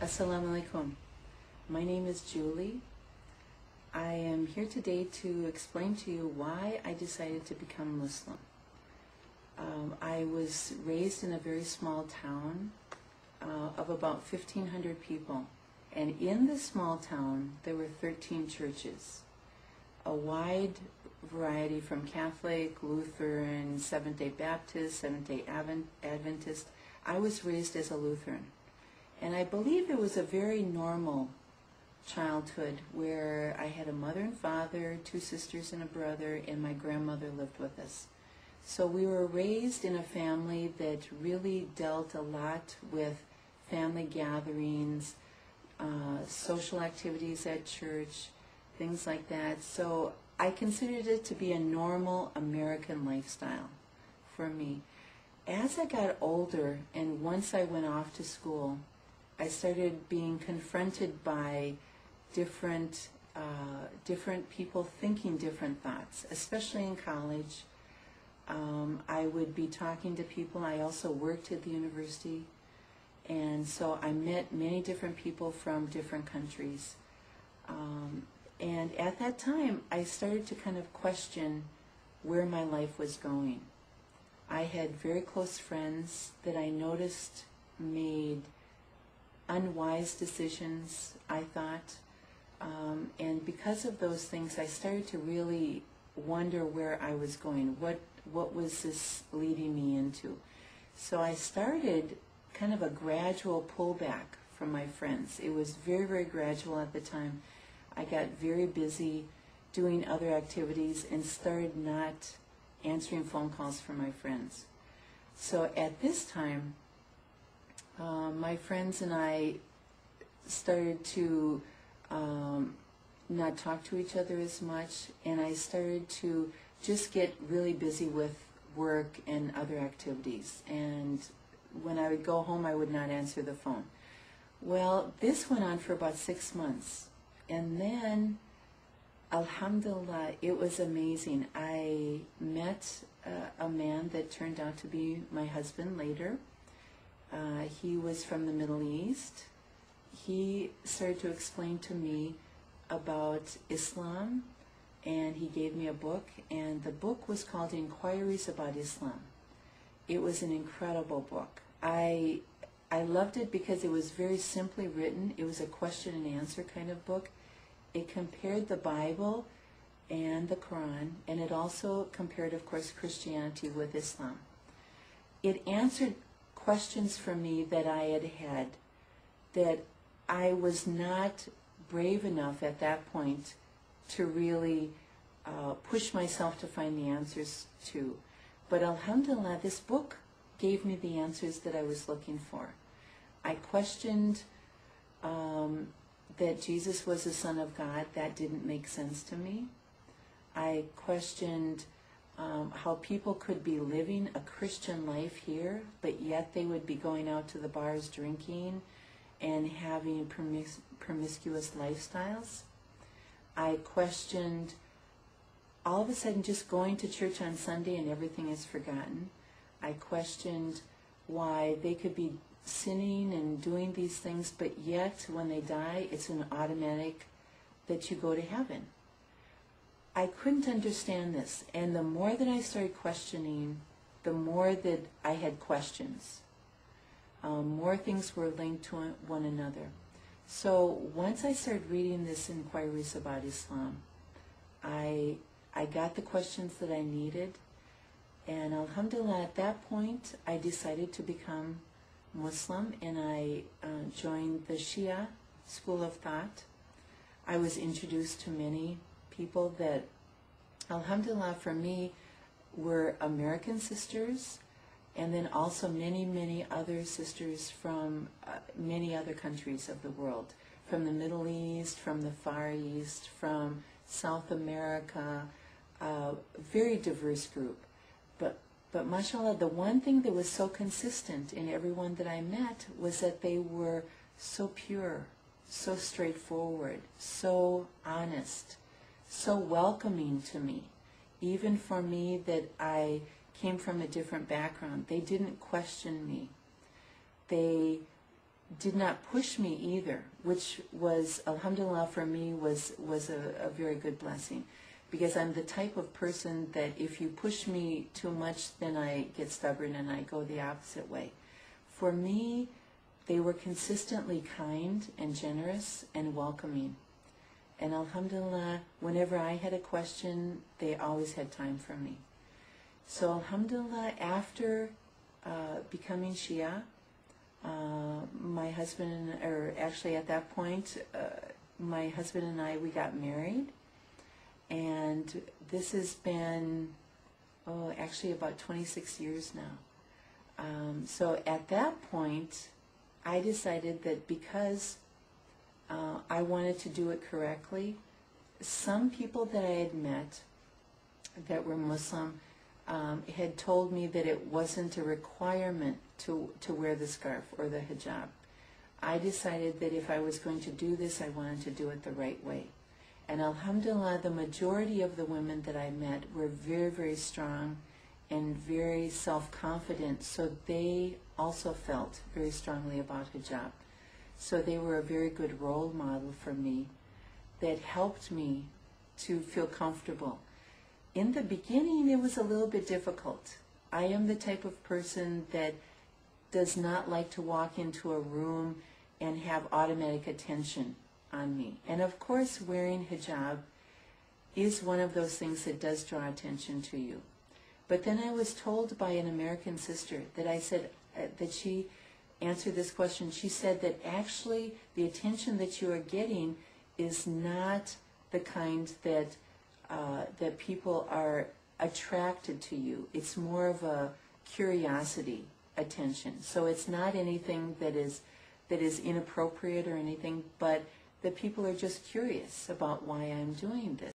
Assalamu alaikum. My name is Julie. I am here today to explain to you why I decided to become Muslim. I was raised in a very small town of about 1,500 people. And in this small town, there were 13 churches. A wide variety from Catholic, Lutheran, Seventh-day Baptist, Seventh-day Adventist. I was raised as a Lutheran. And I believe it was a very normal childhood where I had a mother and father, 2 sisters and a brother, and my grandmother lived with us. So we were raised in a family that really dealt a lot with family gatherings, social activities at church, things like that. So I considered it to be a normal American lifestyle for me. As I got older and once I went off to school, I started being confronted by different people thinking different thoughts, especially in college. I would be talking to people. I also worked at the university, and so I met many different people from different countries. And at that time, I started to kind of question where my life was going. I had very close friends that I noticed made unwise decisions, I thought, and because of those things, I started to really wonder where I was going. What was this leading me into? So I started kind of a gradual pullback from my friends. It was very, very gradual at the time. I got very busy doing other activities and started not answering phone calls from my friends. So at this time, my friends and I started to not talk to each other as much, and I started to just get really busy with work and other activities. And when I would go home, I would not answer the phone. Well, this went on for about 6 months. And then, alhamdulillah, it was amazing. I met a man that turned out to be my husband later. He was from the Middle East. He started to explain to me about Islam, and he gave me a book, and the book was called Inquiries About Islam. It was an incredible book. I loved it because it was very simply written. It was a question and answer kind of book. It compared the Bible and the Quran, and it also compared, of course, Christianity with Islam. It answered questions for me that I had that I was not brave enough at that point to really push myself to find the answers to. But alhamdulillah, this book gave me the answers that I was looking for. I questioned that Jesus was the Son of God. That didn't make sense to me. I questioned how people could be living a Christian life here, but yet they would be going out to the bars drinking and having promiscuous lifestyles. I questioned all of a sudden just going to church on Sunday and everything is forgotten. I questioned why they could be sinning and doing these things, but yet when they die, it's an automatic that you go to heaven. I couldn't understand this, and the more that I started questioning, the more that I had questions. More things were linked to one another. So once I started reading this Inquiries About Islam, I got the questions that I needed, and alhamdulillah, at that point, I decided to become Muslim, and I joined the Shia school of thought. I was introduced to many people that, alhamdulillah, for me, were American sisters, and then also many, many other sisters from many other countries of the world, from the Middle East, from the Far East, from South America, very diverse group. But mashallah, the one thing that was so consistent in everyone that I met was that they were so pure, so straightforward, so honest, so welcoming to me. Even for me that I came from a different background, they didn't question me. They did not push me either, which was, alhamdulillah, for me was a very good blessing, because I'm the type of person that if you push me too much, then I get stubborn and I go the opposite way. For me, they were consistently kind and generous and welcoming. And alhamdulillah, whenever I had a question, they always had time for me. So alhamdulillah, after becoming Shia, my husband, or actually at that point, my husband and I, we got married. And this has been, actually about 26 years now. So at that point, I decided that because I wanted to do it correctly, some people that I had met that were Muslim had told me that it wasn't a requirement to wear the scarf or the hijab. I decided that if I was going to do this, I wanted to do it the right way. And alhamdulillah, the majority of the women that I met were very, very strong and very self-confident, so they also felt very strongly about hijab. So they were a very good role model for me that helped me to feel comfortable. In the beginning, it was a little bit difficult. I am the type of person that does not like to walk into a room and have automatic attention on me. And of course, wearing hijab is one of those things that does draw attention to you. But then I was told by an American sister that I said, that she answered this question. She said that actually the attention that you are getting is not the kind that that people are attracted to you. It's more of a curiosity attention. So it's not anything that is inappropriate or anything, but that people are just curious about why I'm doing this.